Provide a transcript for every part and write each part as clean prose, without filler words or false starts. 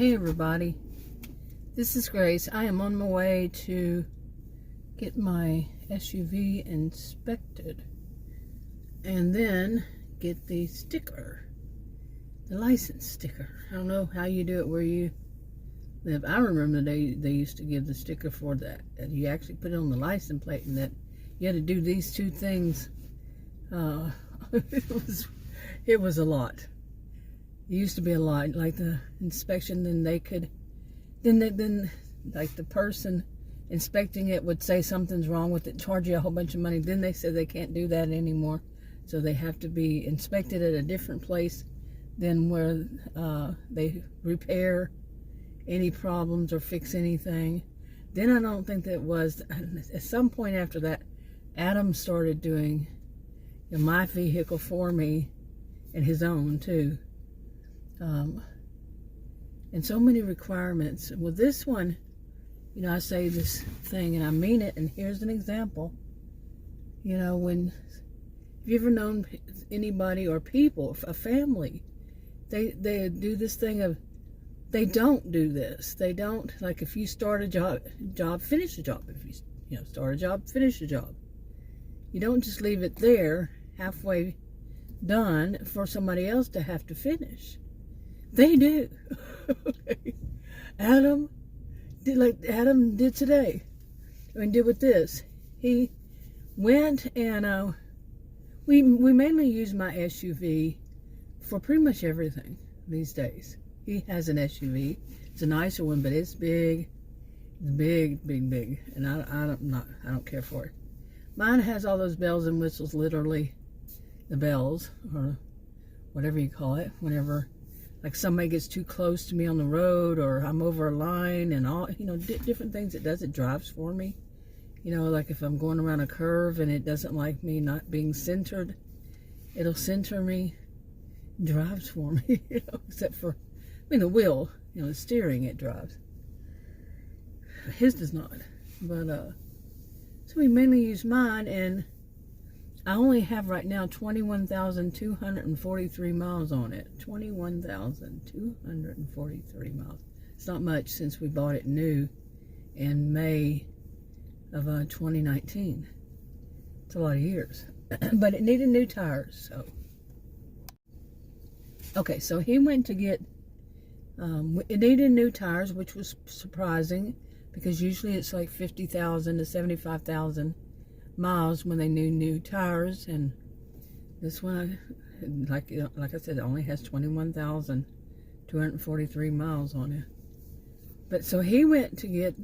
Hey everybody, this is Grace. I am on my way to get my SUV inspected and then get the sticker, the license sticker. I don't know how you do it where you live. I remember they used to give the sticker for that, and you actually put it on the license plate, and that you had to do these two things. It was a lot. It used to be a lot, like the inspection, then like the person inspecting it would say something's wrong with it, charge you a whole bunch of money. Then they said they can't do that anymore, so they have to be inspected at a different place than where they repair any problems or fix anything. Then I don't think that was, at some point after that, Adam started doing my vehicle for me and his own too. And so many requirements. Well, this one, I say this thing and I mean it, and here's an example. Have you ever known anybody or people, a family, they do this thing of, they don't do this. They don't, like, if you start a job, finish a job. If you start a job, finish a job. You don't just leave it there halfway done for somebody else to have to finish. They do. Okay. Adam did like Adam did today. Did with this. He went and we mainly use my SUV for pretty much everything these days. He has an SUV. It's a nicer one, but it's big. It's big, and I don't care for it. Mine has all those bells and whistles, literally the bells or whatever you call it, whenever like somebody gets too close to me on the road, or I'm over a line, and all, different things it does. It drives for me. Like if I'm going around a curve and it doesn't like me not being centered, it'll center me. It drives for me, except for, the wheel, the steering, it drives. His does not. But, so we mainly use mine, and I only have right now 21,243 miles on it. 21,243 miles. It's not much since we bought it new in May of 2019. It's a lot of years. But it needed new tires, so. Okay, so he went to get, it needed new tires, which was surprising, because usually it's like 50,000 to 75,000 miles when they need new tires, and this one, like I said, it only has 21,243 miles on it. But so he went to get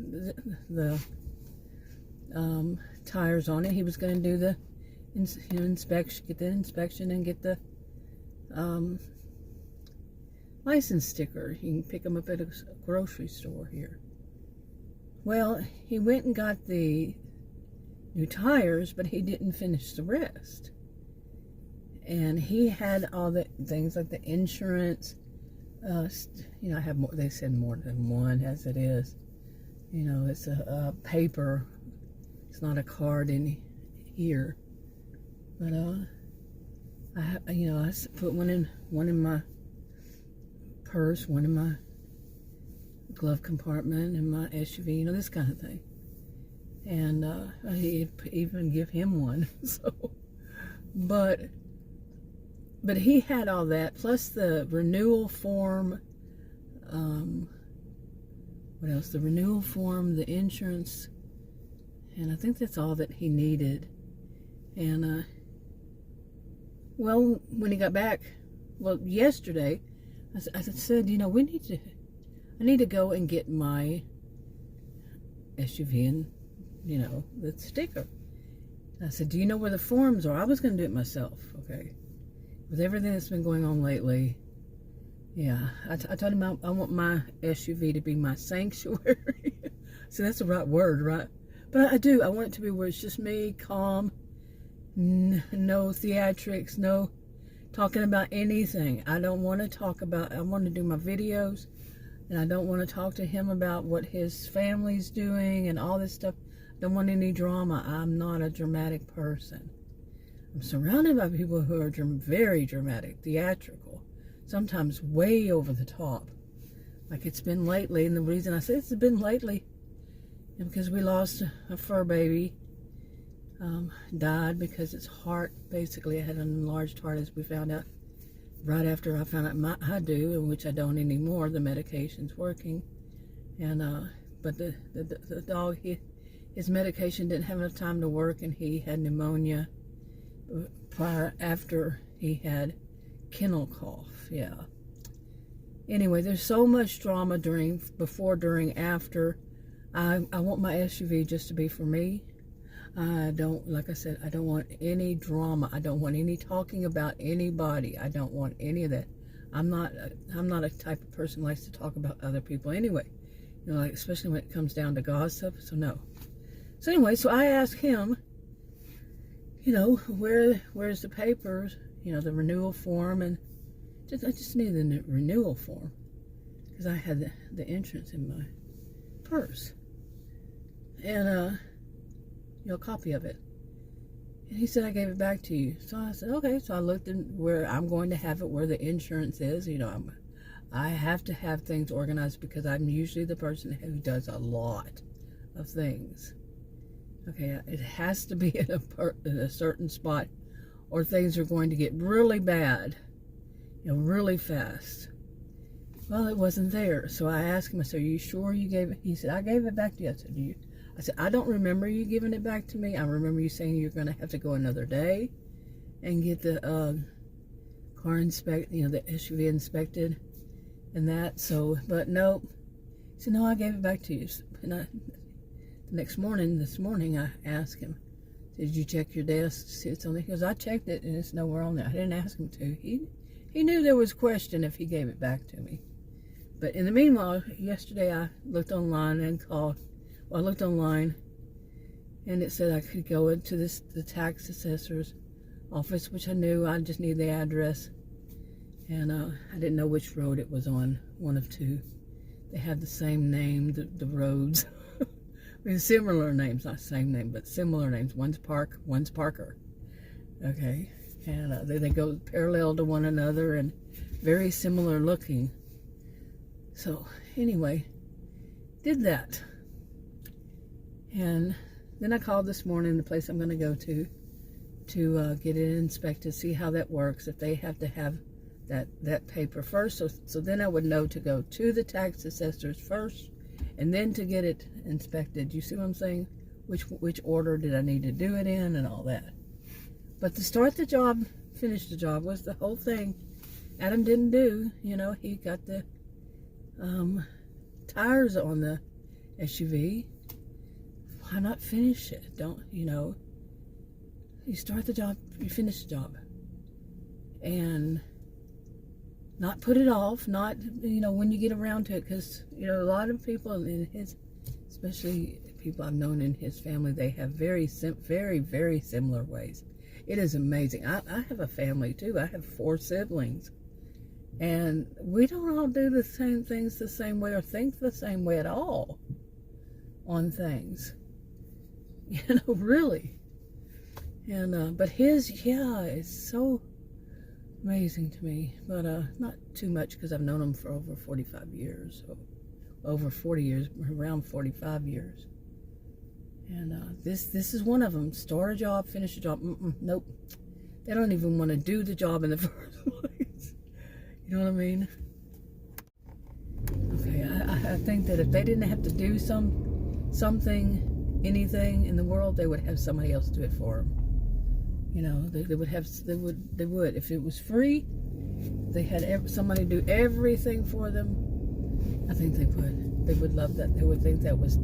the tires on it. He was going to do the inspection, get the inspection, and get the license sticker. You can pick them up at a grocery store here. Well, he went and got the new tires, but he didn't finish the rest. And he had all the things like the insurance. I have more. They said more than one, as it is. It's a paper. It's not a card in here. But I put one in my purse, one in my glove compartment, in my SUV. This kind of thing. And I even give him one. So, but he had all that, plus the renewal form. What else? The renewal form, the insurance, and I think that's all that he needed. And well, when he got back, yesterday, I said, I need to go and get my SUV and the sticker. I said, do you know where the forms are? I was going to do it myself, okay? With everything that's been going on lately, yeah. I told him I want my SUV to be my sanctuary. So that's the right word, right? But I do. I want it to be where it's just me, calm, no theatrics, no talking about anything. I don't want to talk about, I want to do my videos, and I don't want to talk to him about what his family's doing and all this stuff. Don't want any drama. I'm not a dramatic person. I'm surrounded by people who are very dramatic, theatrical, sometimes way over the top. like it's been lately. And the reason I say it's been lately is because we lost a fur baby. Died because its heart basically had an enlarged heart, as we found out right after I found out I do, in which I don't anymore. The medication's working, and but the dog, his medication didn't have enough time to work, and he had pneumonia after he had kennel cough. Yeah. Anyway, there's so much drama before, during, after. I want my SUV just to be for me. I don't, like I said, I don't want any drama. I don't want any talking about anybody. I don't want any of that. I'm not a type of person who likes to talk about other people anyway. You know, like, especially when it comes down to gossip. So no. So anyway, so I asked him, you know, where's the papers? You know, the renewal form, and I just need the renewal form because I had the insurance in my purse, and you know, a copy of it. And he said, I gave it back to you. So I said, okay. So I looked in where I'm going to have it, where the insurance is. You know, I have to have things organized because I'm usually the person who does a lot of things. Okay, it has to be in a certain spot, or things are going to get really bad, you know, really fast. Well, it wasn't there. So I asked him, I said, are you sure you gave it? He said, I gave it back to you. I said, I don't remember you giving it back to me. I remember you saying you're going to have to go another day and get the car inspected, you know, the SUV inspected and that. So, but nope. He said, no, I gave it back to you. And the next morning, this morning, I asked him, did you check your desk to see it's on there? He goes, I checked it and it's nowhere on there. I didn't ask him to. He knew there was question if he gave it back to me. But in the meanwhile, yesterday I looked online and called. Well, I looked online, and it said I could go into the tax assessor's office, which I knew. I just need the address, and I didn't know which road it was on. One of two. They have the same name, the roads. I mean, similar names, not same name, but similar names. One's Park, one's Parker. Okay, and they go parallel to one another and very similar looking. So anyway, did that. And then I called this morning, the place I'm going to go to get it inspected, see how that works, if they have to have that paper first. So then I would know to go to the tax assessors first, and then to get it inspected. You see what I'm saying? Which order did I need to do it in and all that. But to start the job, finish the job, was the whole thing Adam didn't do. You know, he got the tires on the SUV. Why not finish it? Don't, you know, you start the job, you finish the job. And not put it off, not, you know, when you get around to it, because, you know, a lot of people in his, especially people I've known in his family, they have very, very similar ways. It is amazing. I have a family too. I have 4 siblings. And we don't all do the same things the same way or think the same way at all on things. You know, really. And but his, yeah, it's so amazing to me. But not too much, because I've known him for over 45 years. So over 40 years, around 45 years. And this is one of them. Start a job, finish a job. Nope. They don't even want to do the job in the first place. You know what I mean? Okay, I think that if they didn't have to do something, anything in the world, they would have somebody else do it for them. You know, they would. If it was free, they had somebody do everything for them. I think they would. They would love that. They would think that was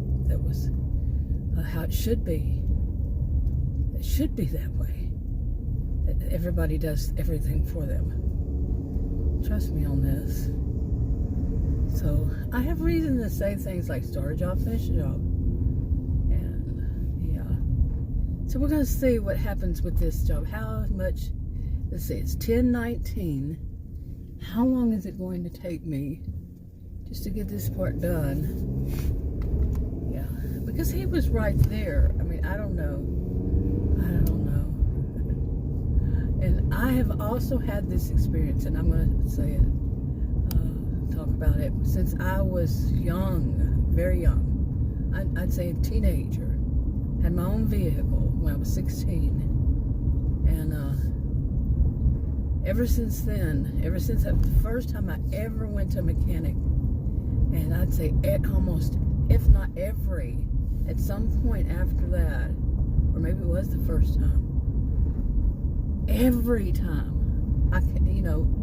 how it should be. It should be that way. Everybody does everything for them. Trust me on this. So I have reason to say things like start a job, finish a job. So we're going to see what happens with this job. How much, let's see, it's 10:19. How long is it going to take me just to get this part done? Yeah, because he was right there. I mean, I don't know. And I have also had this experience, and I'm going to say it talk about it. Since I was young, very young, I'd say a teenager, had my own vehicle when I was 16. And ever since then, ever since that first time I ever went to a mechanic, and I'd say almost, if not every, at some point after that, or maybe it was the first time, every time,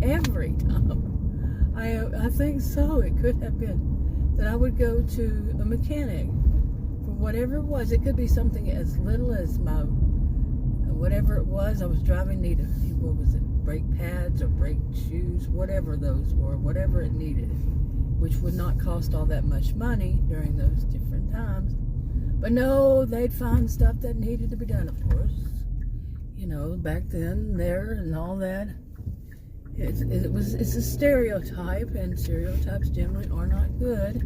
every time, I think so, it could have been, that I would go to a mechanic for whatever it was. It could be something as little as whatever it was I was driving needed. What was it? Brake pads or brake shoes, whatever those were, whatever it needed, which would not cost all that much money during those different times. But no, they'd find stuff that needed to be done, of course. Back then, there, and all that. It's a stereotype, and stereotypes generally are not good.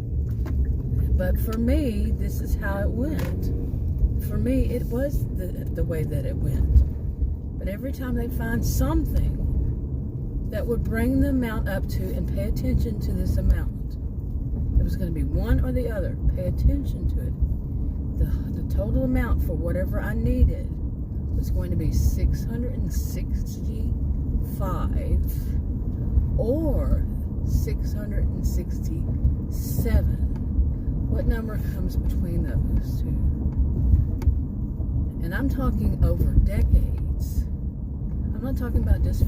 But for me, this is how it went. For me, it was the way that it went. But every time they'd find something that would bring the amount up to, and pay attention to this amount. It was going to be one or the other. Pay attention to it. The total amount for whatever I needed was going to be 665 or 667. What number comes between those two? And I'm talking over decades. I'm not talking about just, a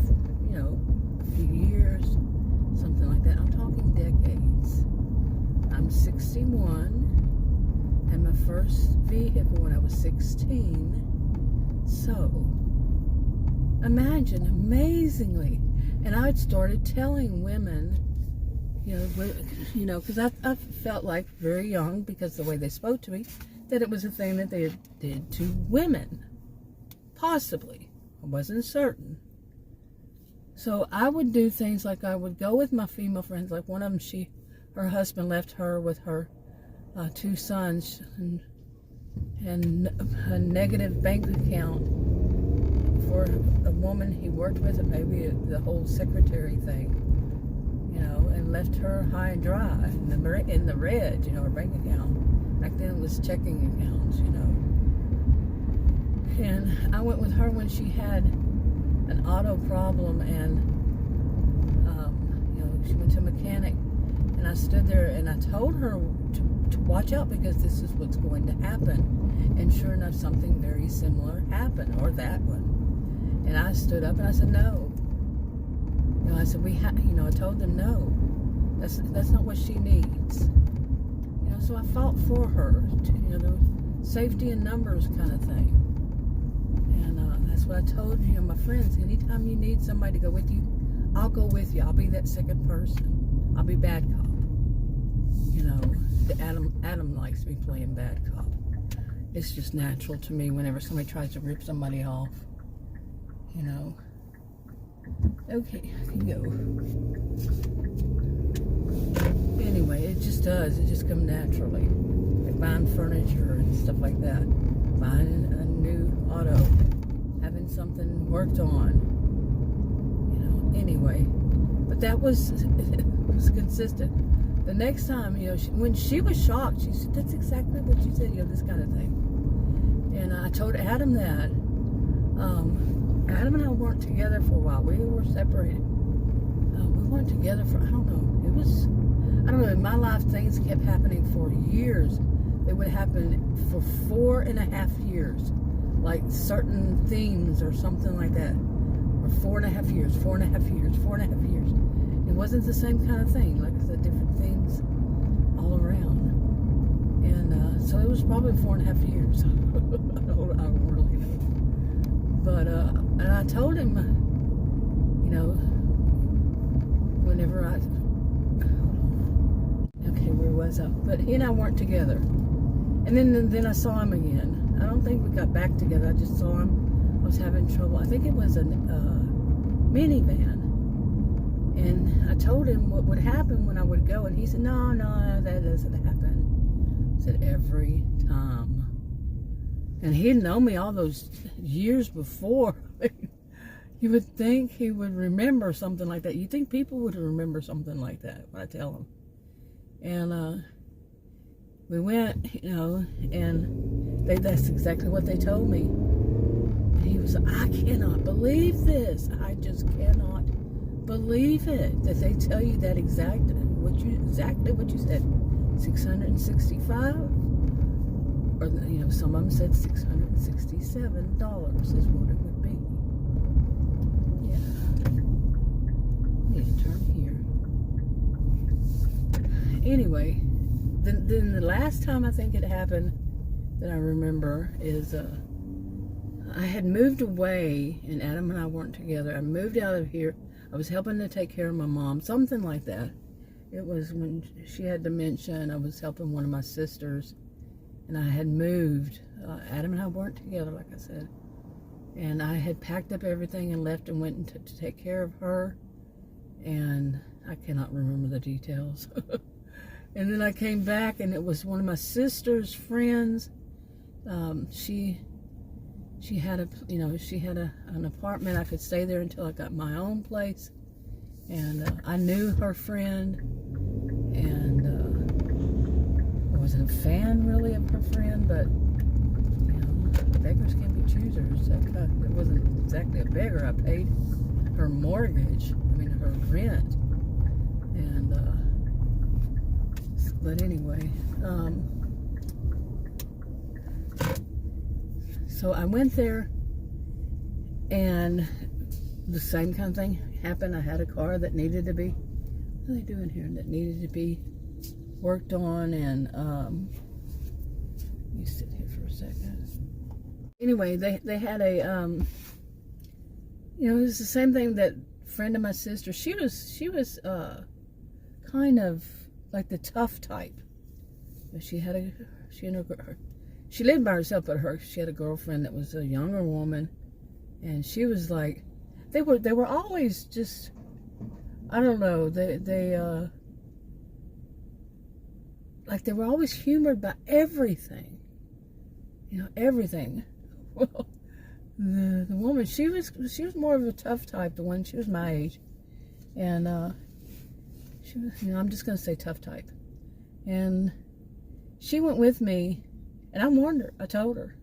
few years, something like that. I'm talking decades. I'm 61, had my first vehicle when I was 16. So, imagine, amazingly. And I started telling women, because I felt like very young, because the way they spoke to me, that it was a thing that they did to women. Possibly. I wasn't certain. So I would do things like I would go with my female friends, like one of them, her husband left her with her 2 sons and a negative bank account for a woman he worked with, maybe the whole secretary thing, and left her high and dry in the red, her bank account. Back then it was checking accounts, And I went with her when she had an auto problem, and she went to a mechanic, and I stood there and I told her to watch out, because this is what's going to happen. And sure enough, something very similar happened, or that one. And I stood up and I said, no. I said, I told them no. That's not what she needs. So I fought for her, the safety in numbers kind of thing. And that's what I told my friends. Anytime you need somebody to go with you, I'll go with you. I'll be that second person. I'll be bad cop. Adam likes me playing bad cop. It's just natural to me whenever somebody tries to rip somebody off. Okay, I can go. Anyway, it just does. It just comes naturally. Like buying furniture and stuff like that. Buying a new auto. Having something worked on. Anyway. But that was consistent. The next time, when she was shocked, she said, that's exactly what you said, this kind of thing. And I told Adam that. Adam and I weren't together for a while. We were separated. We weren't together for, I don't know, in my life things kept happening for years. They would happen for 4.5 years. Like certain themes or something like that. Or 4.5 years, 4.5 years, 4.5 years. It wasn't the same kind of thing. Like I said, different themes all around. And so it was probably 4.5 years. I don't really know. But, and I told him, whenever okay, where was I? But he and I weren't together. And then I saw him again. I don't think we got back together. I just saw him. I was having trouble. I think it was a minivan. And I told him what would happen when I would go. And he said, no, that doesn't happen. I said, every time. And he'd known me all those years before. You would think he would remember something like that. You think people would remember something like that when I tell them. And we went, and that's exactly what they told me. And he was like, I cannot believe this. I just cannot believe it that they tell you that exactly what you said. 665, or some of them said $667 is what it would be. Yeah. I need to turn here. Anyway, then the last time I think it happened that I remember is I had moved away, and Adam and I weren't together. I moved out of here. I was helping to take care of my mom, something like that. It was when she had dementia, and I was helping one of my sisters, and I had moved. Adam and I weren't together, like I said, and I had packed up everything and left and went to take care of her, and I cannot remember the details. And then I came back, and it was one of my sister's friends. She had an apartment. I could stay there until I got my own place. And I knew her friend, and I wasn't a fan really of her friend, but beggars can be choosers. It wasn't exactly a beggar. I paid her mortgage, her rent, and but anyway, so I went there, and the same kind of thing happened. I had a car that needed to be, what are they doing here? That needed to be worked on, and let me sit here for a second. Anyway, they had a, it was the same thing. That friend of my sister, she was kind of like the tough type. She lived by herself, but she had a girlfriend that was a younger woman, and she was like, they were always just, I don't know, they were always humored by everything, everything. Well, the woman, she was more of a tough type. The one, she was my age, and she was, I'm just gonna say tough type, and she went with me, and I warned her. I told her,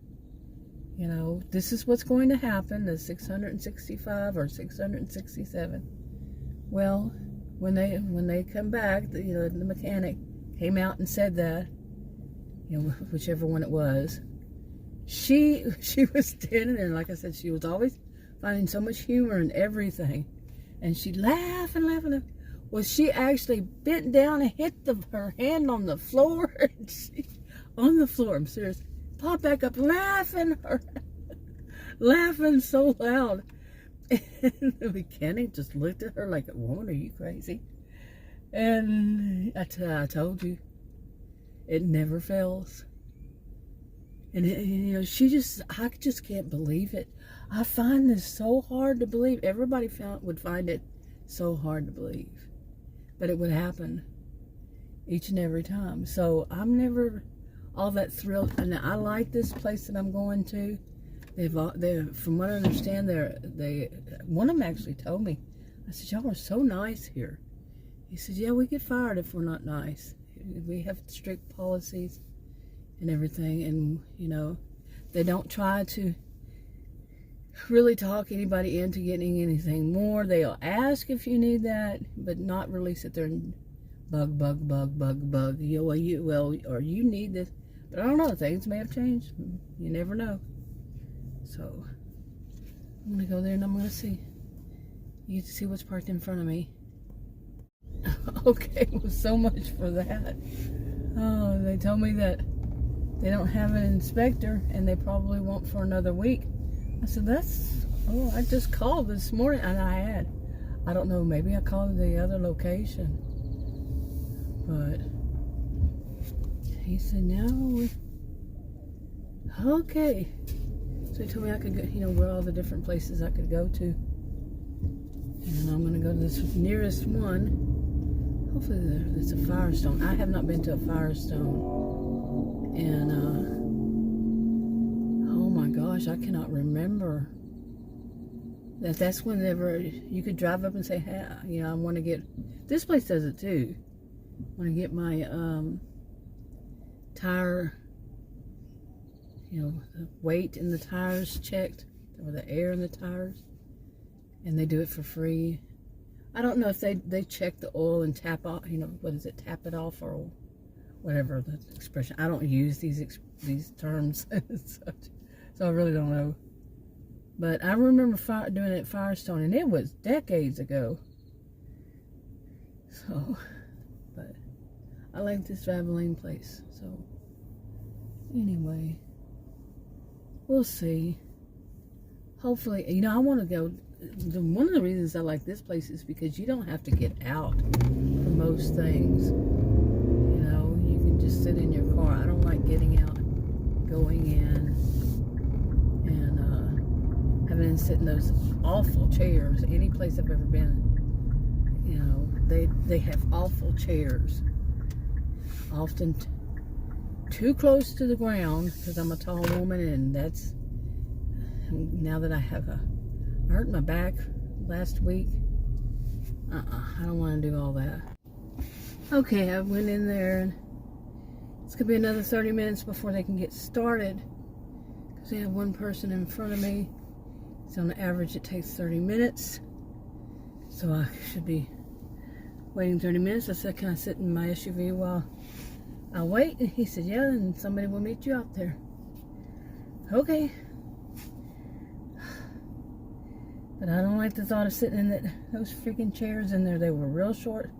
this is what's going to happen, the 665 or 667. Well, when they come back, the mechanic came out and said that, whichever one it was, she was standing there, and like I said, she was always finding so much humor in everything, and she'd laugh and laugh and laugh. Well, she actually bent down and hit her hand on the floor, and on the floor, I'm serious, popped back up laughing so loud. And the mechanic just looked at her like, woman, are you crazy? And I told you, it never fails. And I just can't believe it. I find this so hard to believe. Everybody would find it so hard to believe, but it would happen each and every time. So I'm never all that thrilled. And I like this place that I'm going to. They're from what I understand, one of them actually told me. I said, y'all are so nice here. He said, yeah, we get fired if we're not nice. We have strict policies and everything, and they don't try to really talk anybody into getting anything more. They'll ask if you need that, but not really sit there and bug. Or you need this. But I don't know, things may have changed. You never know. So I'm gonna go there and I'm gonna see. You get to see what's parked in front of me. Okay, well, so much for that. Oh, they told me that they don't have an inspector, and they probably won't for another week. I said, I just called this morning, and I don't know, maybe I called the other location. But he said, no. Okay. So he told me I could go, where all the different places I could go to. And I'm going to go to this nearest one. Hopefully there's a Firestone. I have not been to a Firestone. And, oh my gosh, I cannot remember That's whenever you could drive up and say, hey, you know, I want to get, this place does it too. I want to get my tire, you know, the weight in the tires checked, or the air in the tires, and they do it for free. I don't know if they check the oil and tap off, you know, what is it, tap it off, or whatever the expression. I don't use these terms so I really don't know. But I remember doing it at Firestone, and it was decades ago. So, but I like this Valvoline place. So, anyway, we'll see. Hopefully, you know, I want to go. One of the reasons I like this place is because you don't have to get out for most things. You know, you can just sit in your car. I don't like getting out, going in, and having to sit in those awful chairs. Any place I've ever been, you know, they have awful chairs. Often too close to the ground, because I'm a tall woman, and that's, now that I hurt my back last week. I don't want to do all that. Okay, I went in there, and it's gonna be another 30 minutes before they can get started, because they have one person in front of me. So on average it takes 30 minutes. So I should be waiting 30 minutes. I said, can I sit in my SUV while I wait? And he said, yeah, and somebody will meet you out there. Okay. But I don't like the thought of sitting in those freaking chairs in there. They were real short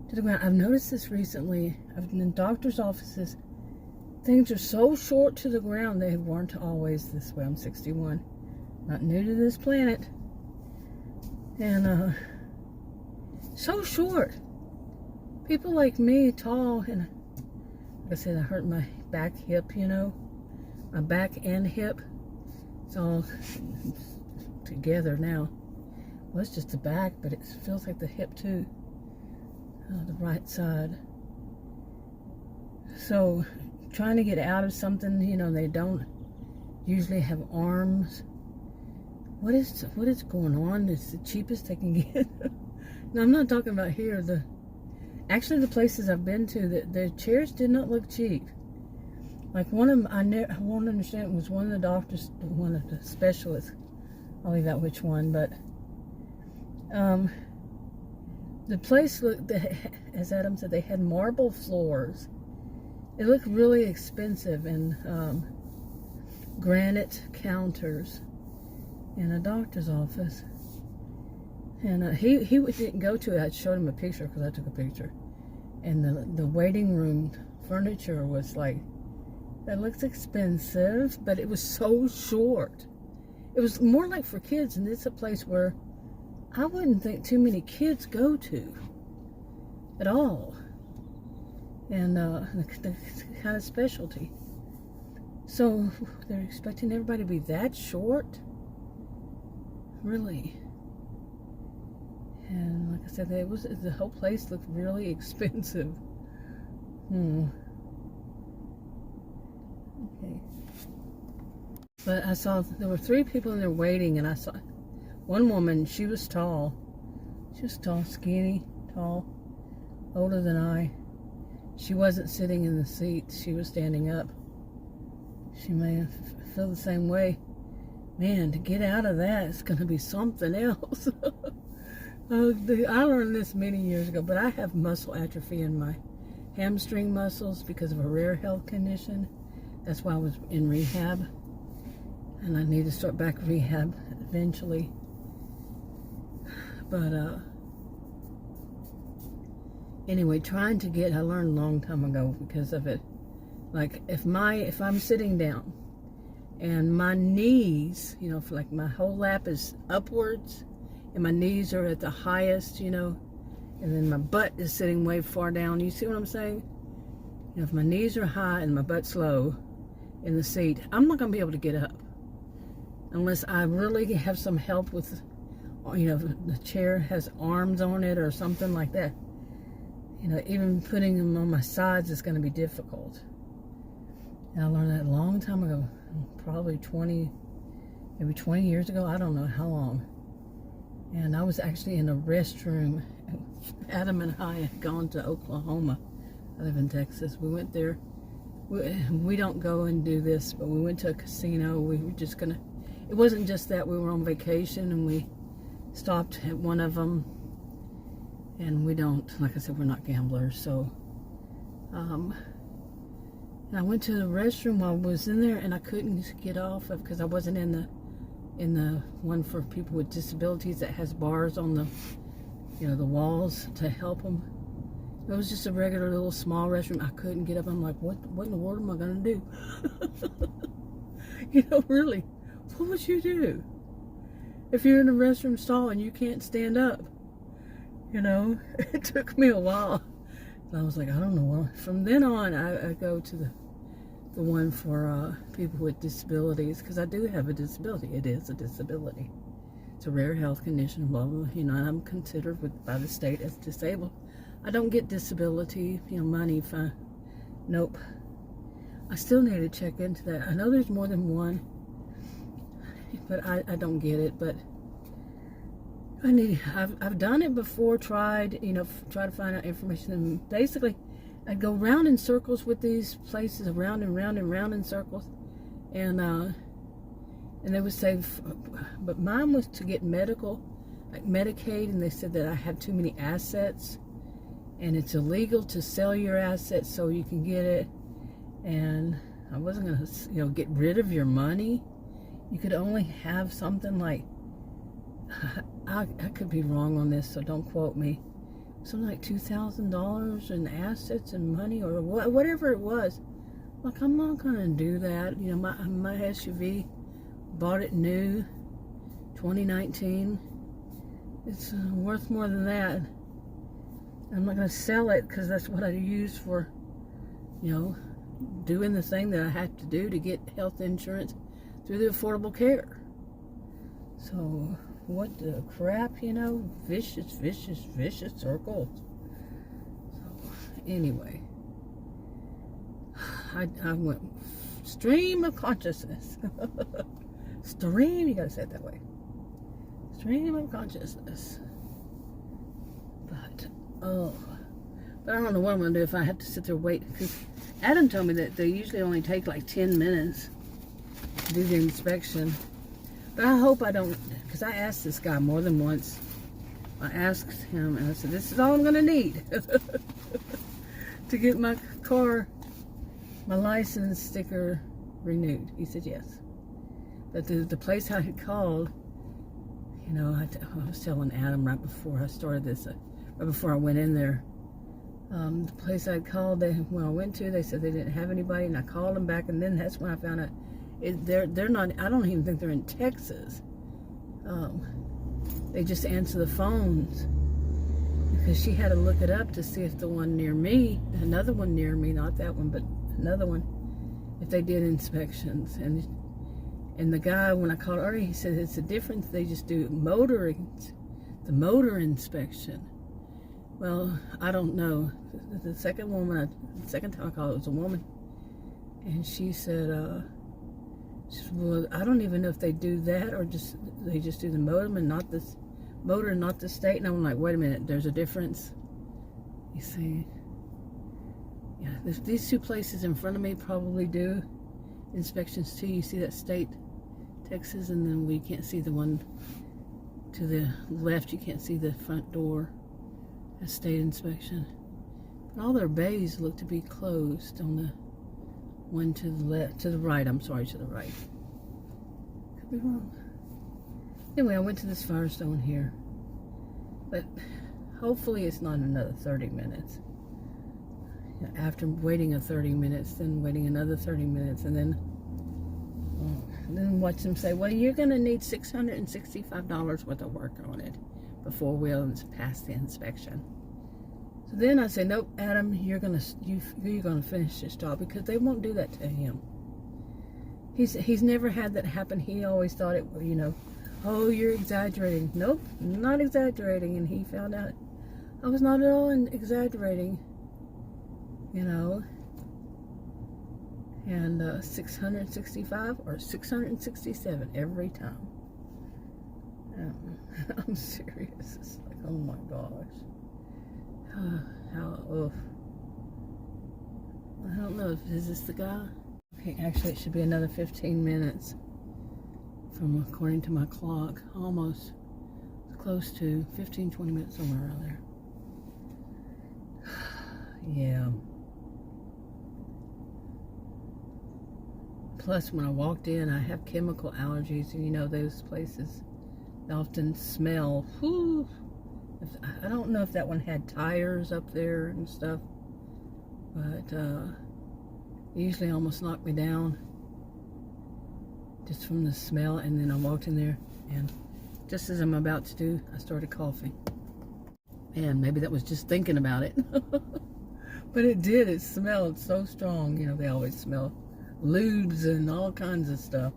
to the ground. I've noticed this recently. I've been in doctor's offices. Things are so short to the ground. They weren't always this way. I'm 61. Not new to this planet. And so short. People like me, tall, and like I said, I hurt my back, hip, you know. My back and hip. It's all together now. Well, it's just the back, but it feels like the hip too. The right side. So, trying to get out of something, you know, they don't usually have arms. What is going on? It's the cheapest they can get. No, I'm not talking about here. Actually, the places I've been to, the chairs did not look cheap. Like one of them, I won't understand. It was one of the doctors, one of the specialists. I'll leave out which one, but the place looked, as Adam said, they had marble floors. It looked really expensive, and granite counters in a doctor's office. And he didn't go to it. I showed him a picture because I took a picture. And the waiting room furniture was like, that looks expensive, but it was so short. It was more like for kids, and it's a place where I wouldn't think too many kids go to at all. And the kind of specialty. So they're expecting everybody to be that short? Really? And like I said, the whole place looked really expensive. Okay. But I saw there were 3 people in there waiting, and I saw one woman. She was tall. She was tall, skinny, tall, older than I. She wasn't sitting in the seat. She was standing up. She may have felt the same way. Man, to get out of that, it's going to be something else. I learned this many years ago, but I have muscle atrophy in my hamstring muscles because of a rare health condition. That's why I was in rehab. And I need to start back rehab eventually. But anyway, trying to get, I learned a long time ago because of it. Like if I'm sitting down and my knees, you know, like my whole lap is upwards and my knees are at the highest, you know, and then my butt is sitting way far down. You see what I'm saying? You know, if my knees are high and my butt's low in the seat, I'm not going to be able to get up. Unless I really have some help with, you know, the chair has arms on it or something like that. You know, even putting them on my sides is going to be difficult. And I learned that a long time ago, probably 20 maybe 20 years ago. I don't know how long. And I was actually in a restroom. Adam and I had gone to Oklahoma. I live in Texas. We went there. We don't go and do this, but we went to a casino. We were just gonna, it wasn't just that we were on vacation and we stopped at one of them. And we don't, like I said, we're not gamblers. So, and I went to the restroom while I was in there, and I couldn't get off of, because I wasn't in the one for people with disabilities that has bars on the, the walls to help them. It was just a regular little small restroom. I couldn't get up. I'm like, what in the world am I gonna do? Really, what would you do if you're in a restroom stall and you can't stand up? It took me a while. And I was like, I don't know. Well, from then on, I go to the one for people with disabilities, because I do have a disability. It is a disability. It's a rare health condition, blah, blah, blah. And I'm considered by the state as disabled. I don't get disability, money. Nope. I still need to check into that. I know there's more than one, but I don't get it. But I've done it before, try to find out information, and basically I'd go round in circles with these places, round and round and round in circles, and they would say, but mine was to get medical, like Medicaid, and they said that I have too many assets, and it's illegal to sell your assets so you can get it, and I wasn't gonna, get rid of your money. You could only have something like, I could be wrong on this, so don't quote me. Something like $2,000 in assets and money, or whatever it was. Like, I'm not gonna do that. My SUV, bought it new, 2019. It's worth more than that. I'm not gonna sell it because that's what I use for, doing the thing that I had to do to get health insurance through the Affordable Care. So, what the crap, vicious circles. So, anyway, I went stream of consciousness. Stream, you gotta say it that way. Stream of consciousness. But I don't know what I'm gonna do if I have to sit there wait. Because Adam told me that they usually only take like 10 minutes to do the inspection. But I hope I don't, because I asked this guy more than once. I asked him, and I said, this is all I'm going to need to get my car, my license sticker renewed. He said yes. But the place I had called, I was telling Adam right before I started this, right before I went in there, the place I had called, when I went to, they said they didn't have anybody, and I called them back, and then that's when I found out they're not, I don't even think they're in Texas. They just answer the phones, because she had to look it up to see if the one near me, another one near me, not that one, but another one, if they did inspections. And the guy, when I called earlier, he said it's a difference. They just do the motor inspection. Well, I don't know. The second time I called, it was a woman, and she said, well, I don't even know if they do that, or they just do the motor and not the state. And I'm like, wait a minute, there's a difference. You see, yeah, these two places in front of me probably do inspections too. You see that state, Texas, and then we can't see the one to the left. You can't see the front door. A state inspection. But all their bays look to be closed on the one to the left, to the right, to the right. Could be wrong. Anyway, I went to this Firestone here. But hopefully it's not another 30 minutes. After waiting 30 minutes, then waiting another 30 minutes, and then watch them say, well, you're going to need $665 worth of work on it before we'll pass the inspection. So then I say, nope, Adam, you're gonna finish this job, because they won't do that to him. He's never had that happen. He always thought it, oh, you're exaggerating. Nope, not exaggerating. And he found out I was not at all exaggerating, and 665 or 667 every time. I'm serious. It's like, oh my gosh. How, I don't know, is this the guy? Okay, actually it should be another 15 minutes from according to my clock. Almost close to 15-20 minutes, somewhere around there. Yeah. Plus, when I walked in, I have chemical allergies, and you know those places often smell. Whew, I don't know if that one had tires up there and stuff, but it usually almost knocked me down just from the smell. And then I walked in there, and just as I'm about to do, I started coughing. Man, maybe that was just thinking about it. But it did. It smelled so strong. You know, they always smell lubes and all kinds of stuff.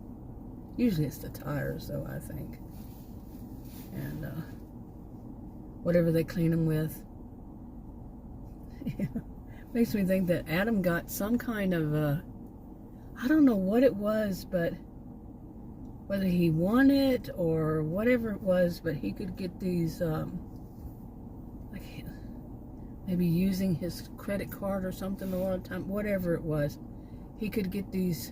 Usually it's the tires, though, I think. And whatever they clean them with. Makes me think that Adam got some kind of, I don't know what it was, but whether he won it or whatever it was, but he could get these, like maybe using his credit card or something a lot of time, whatever it was, he could get these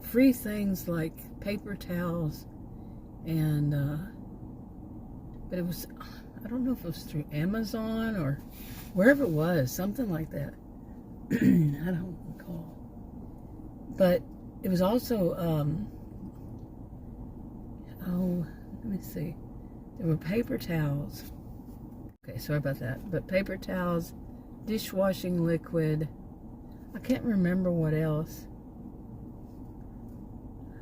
free things like paper towels and, but it was, I don't know if it was through Amazon or wherever it was, something like that. I don't recall. But it was also, oh, let me see. There were paper towels. Okay, sorry about that. But paper towels, dishwashing liquid. I can't remember what else.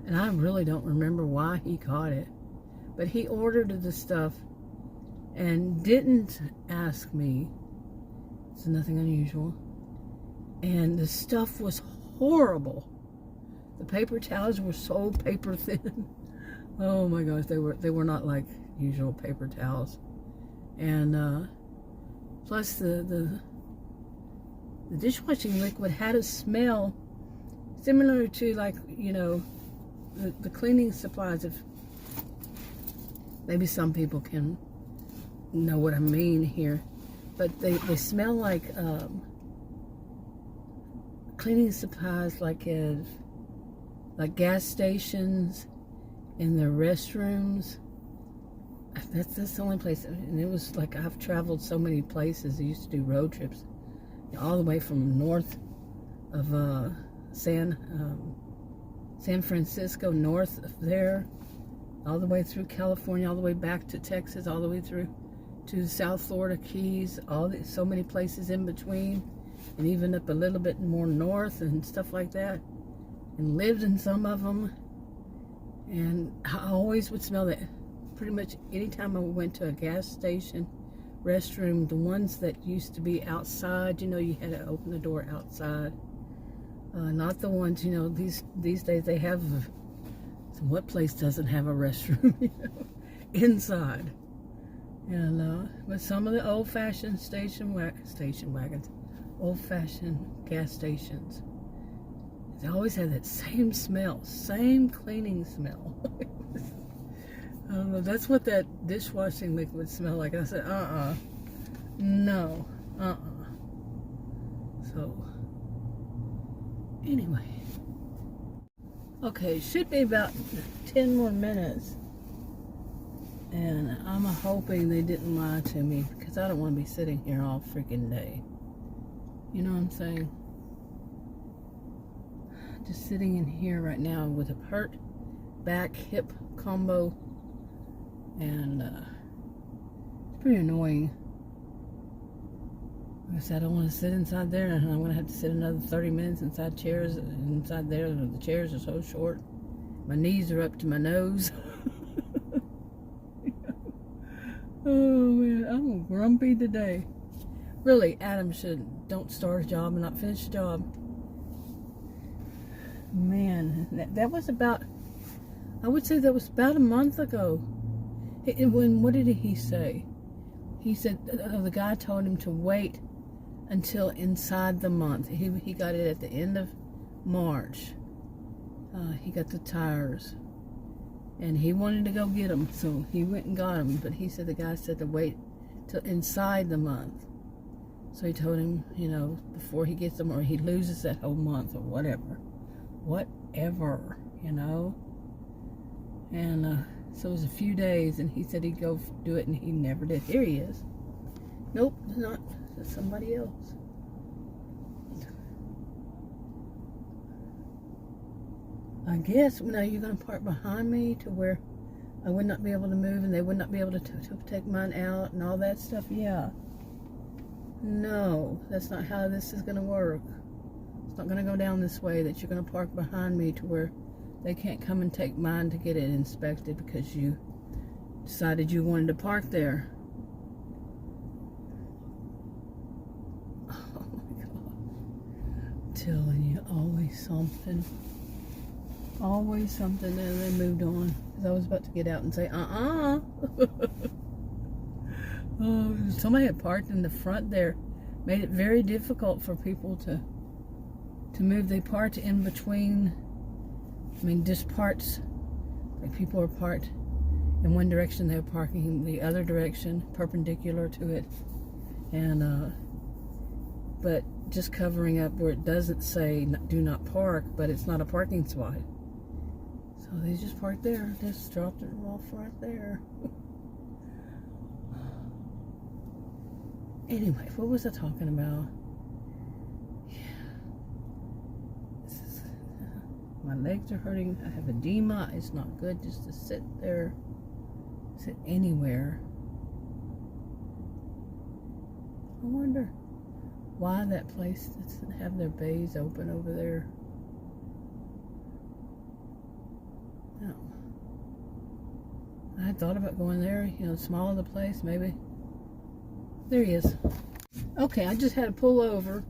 And I really don't remember why he caught it. But he ordered the stuff and didn't ask me. It's nothing unusual. And the stuff was horrible. The paper towels were so paper thin. Oh my gosh, they were not like usual paper towels. And plus the dishwashing liquid had a smell similar to, like, you know, the cleaning supplies. If maybe some people can know what I mean here, but they smell like cleaning supplies, like gas stations, in their restrooms. That's the only place. And it was like, I've traveled so many places. I used to do road trips all the way from north of San Francisco, north of there, all the way through California, all the way back to Texas, all the way through to the South Florida Keys, so many places in between, and even up a little bit more north and stuff like that, and lived in some of them. And I always would smell that. Pretty much anytime I went to a gas station restroom, the ones that used to be outside, you know, you had to open the door outside. Not the ones, you know, these days they have, what place doesn't have a restroom, you know, inside. And but some of the old-fashioned station wagons, old-fashioned gas stations, they always had that same smell, same cleaning smell. I don't know, that's what that dishwashing liquid smelled like. I said, no, So, anyway. Okay, should be about 10 more minutes. And I'm hoping they didn't lie to me, because I don't want to be sitting here all freaking day. You know what I'm saying? Just sitting in here right now with a hurt back hip combo. And it's pretty annoying. Like I said, I don't want to sit inside there, and I'm going to have to sit another 30 minutes inside chairs. Inside there, the chairs are so short. My knees are up to my nose. Oh man, I'm grumpy today. Really, Adam don't start a job and not finish a job. Man, that was about, I would say that was about a month ago. What did he say? He said, the guy told him to wait until inside the month. He got it at the end of March. He got the tires. And he wanted to go get them, so he went and got them. But he said the guy said to wait till inside the month. So he told him, you know, before he gets them, or he loses that whole month or whatever. Whatever, you know. And so it was a few days, and he said he'd go do it, and he never did. Here he is. Nope, it's not. It's somebody else. I guess, you know, you're going to park behind me to where I would not be able to move and they would not be able to take mine out and all that stuff. Yeah. No, that's not how this is going to work. It's not going to go down this way, that you're going to park behind me to where they can't come and take mine to get it inspected because you decided you wanted to park there. Oh my God. I'm telling you, always something. Always something, and they moved on because I was about to get out and say, Oh, somebody had parked in the front there, made it very difficult for people to move. They parked in between. I mean, just parts. Like people were parked in one direction, they were parking the other direction, perpendicular to it, and but just covering up where it doesn't say "do not park," but it's not a parking spot. So they just parked there, just dropped it off right there. Anyway, what was I talking about? Yeah. My legs are hurting. I have edema. It's not good just to sit there, sit anywhere. I wonder why that place doesn't have their bays open over there. No. I had thought about going there, you know, smaller the place, maybe. There he is. Okay, I just had to pull over,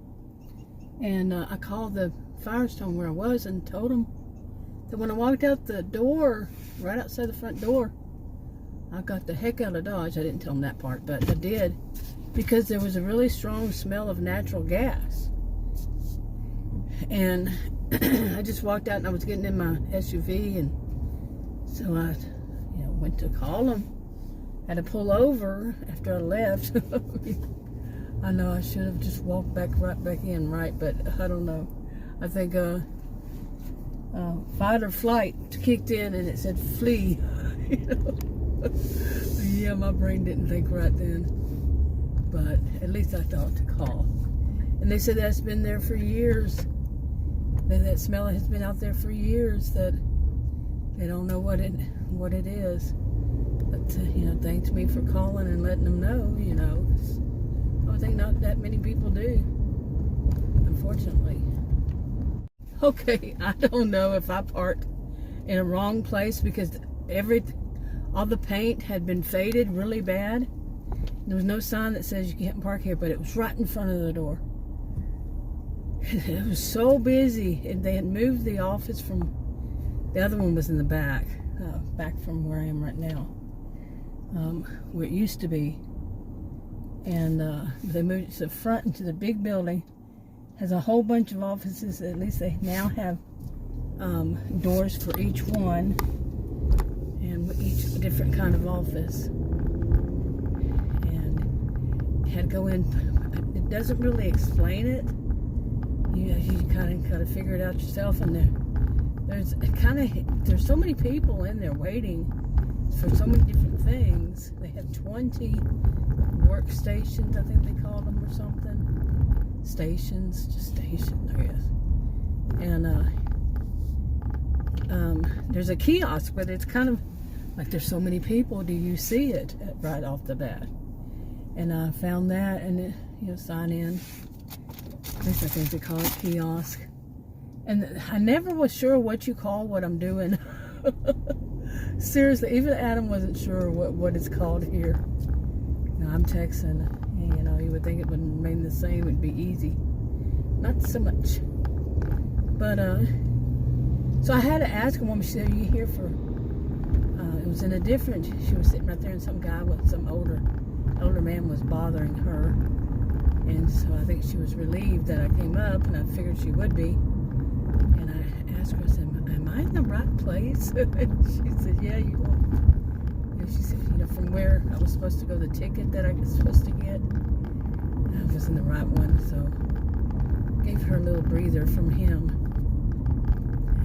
and I called the Firestone where I was and told them that when I walked out the door, right outside the front door, I got the heck out of Dodge. I didn't tell them that part, but I did, because there was a really strong smell of natural gas. And I just walked out and I was getting in my SUV, and so I, you know, went to call them. Had to pull over after I left. I know I should have just walked right back in, right? But I don't know. I think fight or flight kicked in and it said flee. You know? Yeah, my brain didn't think right then. But at least I thought to call. And they said that's been there for years. That smell has been out there for years. That they don't know what it is. But you know, thanks me for calling and letting them know. You know, I think not that many people do, unfortunately. Okay, I don't know if I parked in a wrong place because all the paint had been faded really bad. There was no sign that says you can't park here, but it was right in front of the door. It was so busy, and they had moved the office from, the other one was in the back from where I am right now, where it used to be. And they moved it to the front into the big building. Has a whole bunch of offices. At least they now have doors for each one, and each different kind of office. And you had to go in. It doesn't really explain it. You kind of figure it out yourself. And there's so many people in there waiting for so many different things. They have 20 workstations, I think they call them, or something. Stations, just stations, I guess. And there's a kiosk, but it's kind of like there's so many people. Do you see it right off the bat? And I found that, and sign in. At least I think they call it kiosk. And I never was sure what you call what I'm doing. Seriously, even Adam wasn't sure what it's called here. I'm Texan. You would think it would remain the same. It'd be easy. Not so much. But, so I had to ask a woman. She said, are you here for, it was in a different, she was sitting right there, and some guy with some older man was bothering her. And so I think she was relieved that I came up, and I figured she would be. And I asked her, I said, am I in the right place? She said, yeah, you are. And she said, from where I was supposed to go, the ticket that I was supposed to get, I was in the right one. So gave her a little breather from him.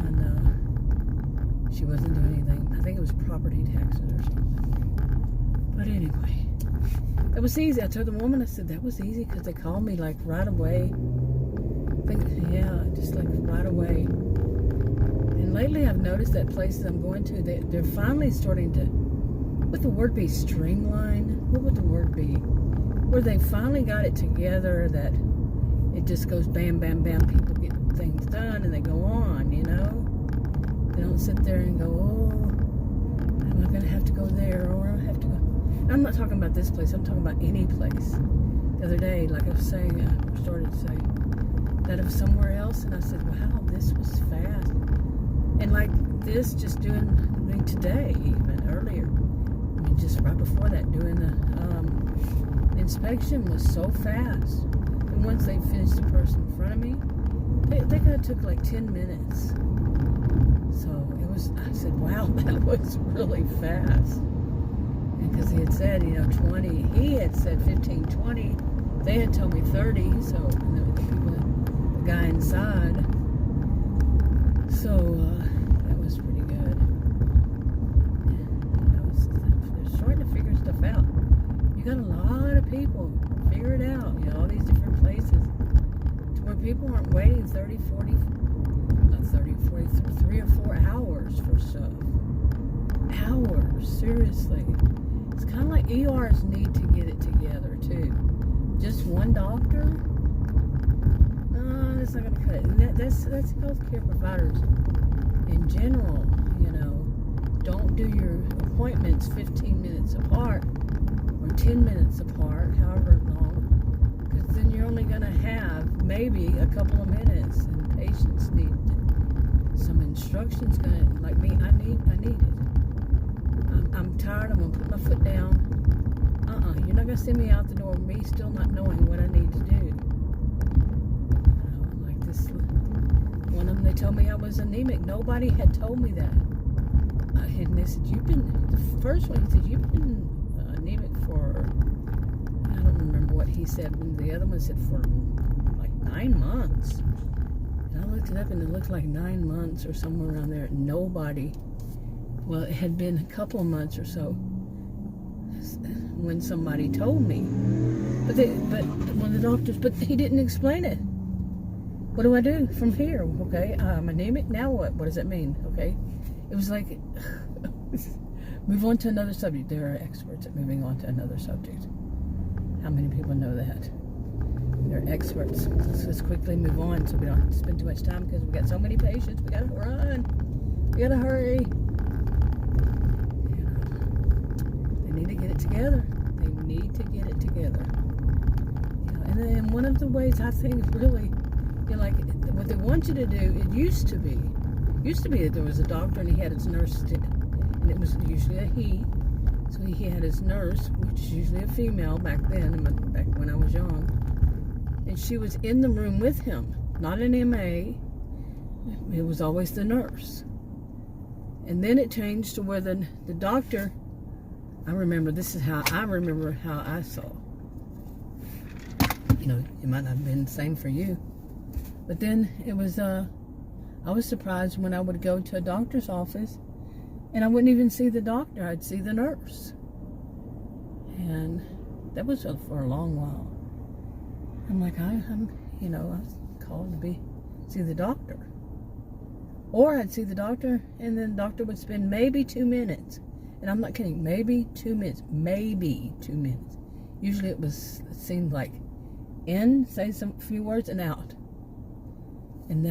And she wasn't doing anything. I think it was property taxes or something. But anyway, it was easy. I told the woman, I said, that was easy because they called me like right away. Just like right away. And lately I've noticed that places I'm going to, they're finally starting to, would the word be streamline? What would the word be? Where they finally got it together that it just goes bam, bam, bam, people get things done and they go on, They don't sit there and go, oh, am I going to have to go there or I have to go. I'm not talking about this place, I'm talking about any place. The other day, like I was saying, I started to say that of somewhere else, and I said, wow, this was fast. And like this, just doing today, even earlier, just right before that, doing the inspection was so fast. And once they finished the person in front of me, they took like 10 minutes. So it was, I said, wow, that was really fast. Because he had said, 20, he had said 15, 20. They had told me 30, so the guy inside. So that was pretty good. They're starting to figure stuff out. You got a lot of people figure it out. All these different places to where people aren't waiting 30, 40, not 30, 40, 3 or 4 hours for stuff. Hours, seriously. It's kind of like ERs need to get it together too. Just one doctor? No, that's not going to cut it. And that's healthcare providers in general. Don't do your appointments 15 minutes apart or 10 minutes apart, however long, because then you're only going to have maybe a couple of minutes, and patients need some instructions. Like me, I need it. I'm tired. I'm going to put my foot down. You're not going to send me out the door with me still not knowing what I need to do. Like this one of them, they told me I was anemic. Nobody had told me that. And they said, the first one, he said, you've been anemic for, I don't remember what he said. And the other one said for like 9 months. And I looked it up and it looked like 9 months or somewhere around there. Nobody, well, it had been a couple of months or so when somebody told me. But one of the doctors, but he didn't explain it. What do I do from here? Okay, I'm anemic. Now what? What does that mean? Okay. It was like, move on to another subject. There are experts at moving on to another subject. How many people know that? They're experts. Let's quickly move on so we don't spend too much time because we got so many patients. We gotta run. We gotta hurry. They need to get it together. They need to get it together. And then one of the ways I think really, like what they want you to do, it used to be that there was a doctor and he had his nurse, and it was usually a he. So he had his nurse, which is usually a female back then, back when I was young. And she was in the room with him, not an MA. It was always the nurse. And then it changed to where the doctor, this is how I remember how I saw. It might not have been the same for you. But then it was, I was surprised when I would go to a doctor's office and I wouldn't even see the doctor. I'd see the nurse. And that was for a long while. I'm like, I was called to see the doctor. Or I'd see the doctor and then the doctor would spend maybe 2 minutes. And I'm not kidding, maybe 2 minutes. Maybe 2 minutes. Usually it seemed like in, say some few words, and out. And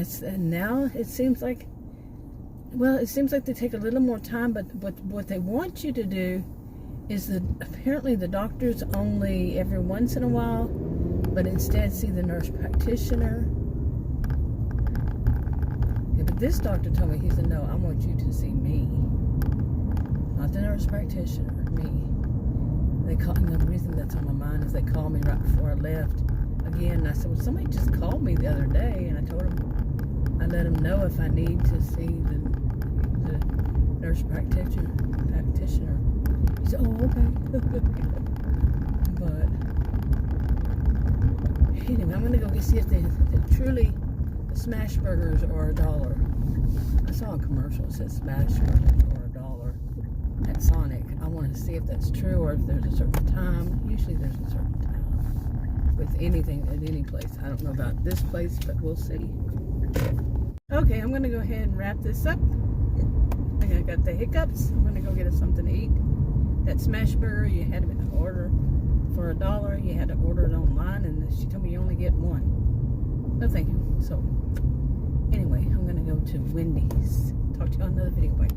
now it seems like they take a little more time, but what they want you to do is that apparently the doctor's only every once in a while, but instead see the nurse practitioner. Yeah, but this doctor told me, he said, no, I want you to see me, not the nurse practitioner, me. And the reason that's on my mind is they called me right before I left again. And I said, well, somebody just called me the other day, and I told them I let them know if I need to see the nurse practitioner. He said, oh, okay. But anyway, I'm going to go see if they truly, the smash burgers are $1. I saw a commercial that said smash burgers are $1 at Sonic. I want to see if that's true or if there's a certain time. Usually there's a certain time with anything at any place. I don't know about this place, but we'll see. Okay, I'm going to go ahead and wrap this up. I got the hiccups. I'm going to go get us something to eat. That smash burger, you had to order for $1. You had to order it online, and she told me you only get one. No, thank you. So, anyway, I'm going to go to Wendy's. Talk to you on another video. Bye.